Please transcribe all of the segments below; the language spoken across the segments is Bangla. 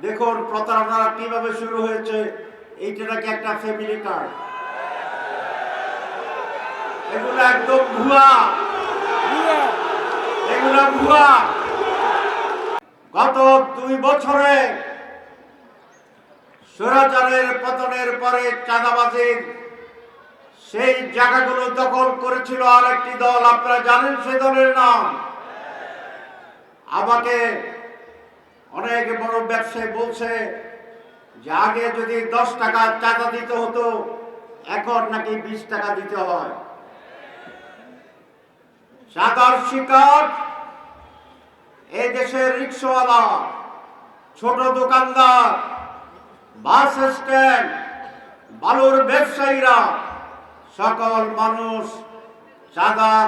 দেখুন প্রতারণা কিভাবে শুরু হয়েছে। এইটা নাকি একটা ফ্যামিলি কার্ড, এগুলো একদম ভুয়া, এগুলো ভুয়া। গত 2 বছরে স্বৈরাচারের পতনের পরে চাঁদাবাজির সেই জায়গাগুলো দখল করেছিল আরেকটি দল, আপনারা জানেন সে দলের নাম। আমাকে অনেক বড় ব্যবসায়ী বলছে যে আগে যদি 10 টাকা চাঁদা দিতে হতো, এখন নাকি 20 টাকা দিতে হয়। চাঁদার শিকার এই দেশের রিক্সাওয়ালা, ছোট দোকানদার, বাস স্ট্যান্ড, বালুর ব্যবসায়ীরা, সকল মানুষ চাঁদার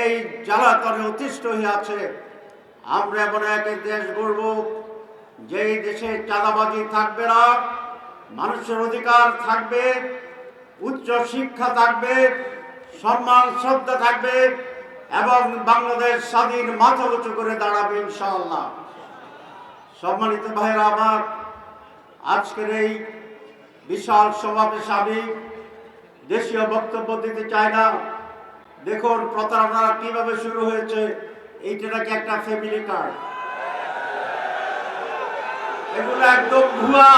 এই জ্বালাতনে অতিষ্ঠ হয়ে আছে। আমরা এমন এক দেশ গড়ব যেই দেশে চাঁদাবাজি থাকবে না, মানুষের অধিকার থাকবে, উচ্চ শিক্ষা থাকবে, সম্মান শ্রদ্ধা থাকবে এবং বাংলাদেশ স্বাধীন মাথা উঁচু করে দাঁড়াবে ইনশাআল্লাহ। সম্মানিত ভাইরা আমার, আজকের এই বিশাল সমাবেশে আমি দেশীয় বক্তব্য দিতে চাই না। দেখুন প্রতারণা কিভাবে শুরু হয়েছে। এইটা নাকি একটা ফ্যামিলি কার্ড, এগুলো একদম ভুয়া,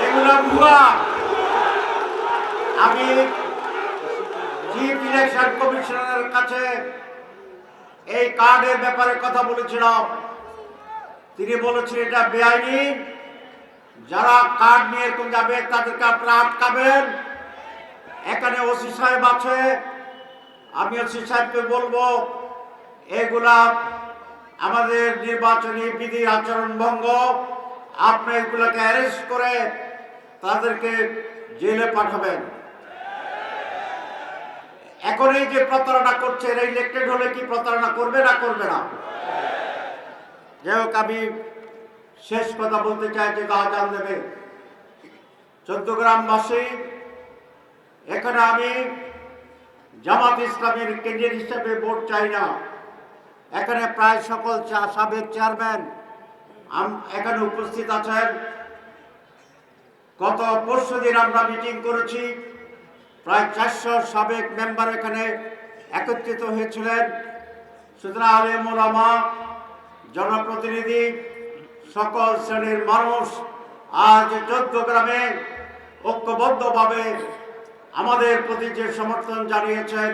এগুলো ভুয়া। আমি চিফ ইলেকশন কমিশনারের কাছে এই কার্ডের ব্যাপারে কথা বলেছিলাম। তিনি বলেছিলেন এটা বেআইনি, যারা কার্ড নিয়ে এরকম যাবে তাদেরকে আপনারা আটকাবেন। এখানে ওসি সাহেব আছে, আমি ওসি সাহেবকে বলবো এগুলা আমাদের নির্বাচনী বিধি আচরণ ভঙ্গ, আপনি এগুলোকে অ্যারেস্ট করে তাদেরকে জেলে পাঠাবেন। এখন এই যে প্রতারণা করছে, এরা ইলেক্টেড হলে কি প্রতারণা করবে না করবে না? যাই হোক, আমি শেষ কথা বলতে চাই যে আজান দেবে চৌদ্দগ্রামবাসী। এখানে আমি জামাত ইসলামের কেন্দ্রের হিসাবে ভোট চাই না। এখানে প্রায় সকল সাবেক চেয়ারম্যান এখানে উপস্থিত আছেন। গত পরশুদিন আমরা মিটিং করেছি, প্রায় 400 সাবেক মেম্বার এখানে একত্রিত হয়েছিলেন। সুতরাং আলেম ওলামা, জনপ্রতিনিধি, সকল শ্রেণীর মানুষ আজ চৌদ্দগ্রামে ঐক্যবদ্ধভাবে আমাদের প্রতি যে সমর্থন জানিয়েছেন,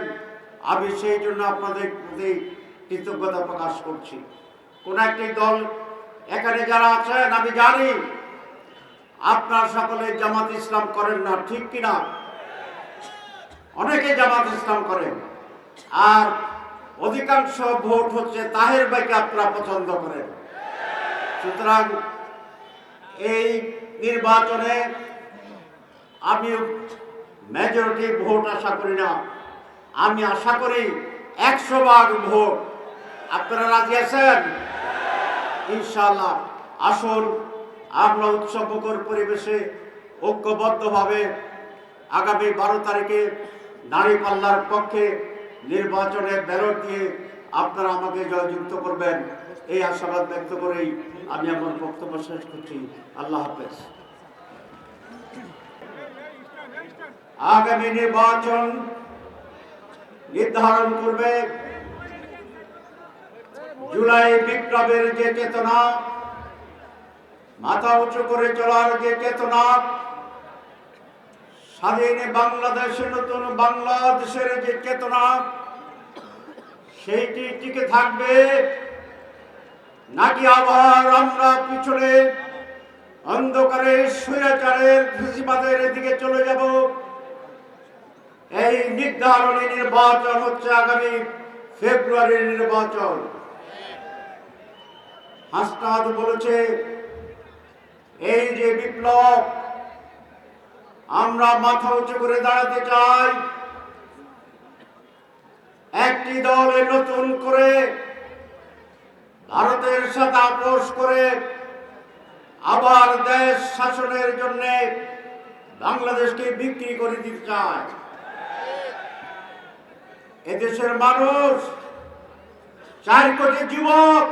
আমি সেই জন্য আপনাদের প্রতি কৃতজ্ঞতা প্রকাশ করছি। কোন একটি দল এখানে যারা আছেন, আমি জানি আপনারা সকলে জামাত ইসলাম করেন না, ঠিক কিনা? অনেকে জামাত ইসলাম করেন, আর অধিকাংশ ভোট হচ্ছে তাহের ভাইকে আপনারা পছন্দ করেন। সুতরাং এই নির্বাচনে আমি মেজরিটি ভোট আশা করি না, আমি আশা করি 100% ভোট। আপনারা রাজি আছেন? ইনশাআল্লাহ আসুন আমরা উৎসবমুখর পরিবেশে ঐক্যবদ্ধভাবে আগামী 12 তারিখে দাঁড়িপাল্লার পক্ষে নির্বাচনে ব্যালট দিয়ে আপনারা আমাকে জয়যুক্ত করবেন, এই আশাবাদ ব্যক্ত করেই আমি আমার বক্তব্য শেষ করছি। আল্লাহ হাফেজ। আগামী নির্বাচন নির্ধারণ করবে জুলাই বিপ্লবের যে চেতনা, মাথা উঁচু করে চলার যে চেতনা, স্বাধীন বাংলাদেশের নতুন বাংলাদেশের যে চেতনা, সেইটি টিকে থাকবে নাকি আবার আমরা পিছনে অন্ধকারে স্বৈরাচারের ফ্যাসিবাদের দিকে চলে যাব? এই নির্ধারণী নির্বাচন হচ্ছে আগামী ফেব্রুয়ারির নির্বাচন। হাসনাত বলেছে এই যে বিপ্লব, আমরা মাথা উঁচু করে দাঁড়াতে চাই। একটি দল নতুন করে ভারতের সাথে আপোষ করে আবার দেশ শাসনের জন্য বাংলাদেশকে বিক্রি করে দিতে চায়। এদেশের মানুষ 4 কোটি যুবক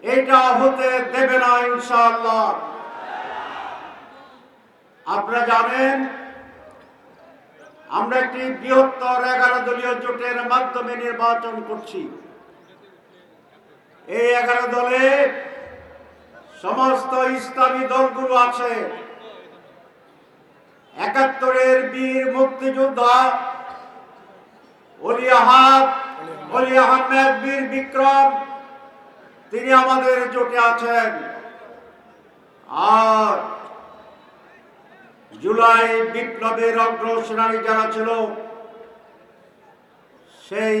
এটা হতে দেবে না ইনশাআল্লাহ। আপনারা জানেন আমরা একটি বৃহত্তর 11 দলীয় জোটের মাধ্যমে নির্বাচন করছি। এই 11 দলে সমস্ত ইসলামী দলগুলো আছে। 71-এর বীর মুক্তিযোদ্ধা অলি আহমেদ বীর বিক্রম তিনি আমাদের জোটে আছেন। আর জুলাই বিপ্লবের অগ্রসেনানী যারা ছিল সেই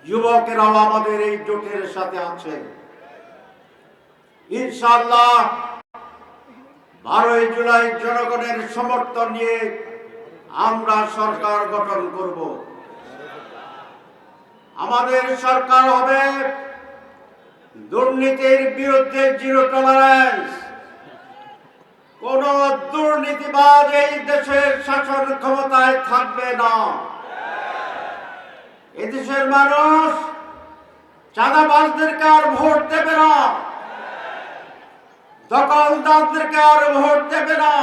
যুবকেরাও আমাদের এই জোটের সাথে আছে। ইনশাআল্লাহ 12 জুলাই জনগণের সমর্থন নিয়ে আমরা সরকার গঠন করব। আমাদের সরকার হবে দুর্নীতির বিরুদ্ধে জিরো টলারেন্স। কোন দুর্নীতিবাজ এই দেশের শাসন ক্ষমতায় থাকবে না। এদেশের মানুষ চাঁদাবাজদেরকে আর ভোট দেবে না, দখলদারদেরকে আর ভোট দেবে না।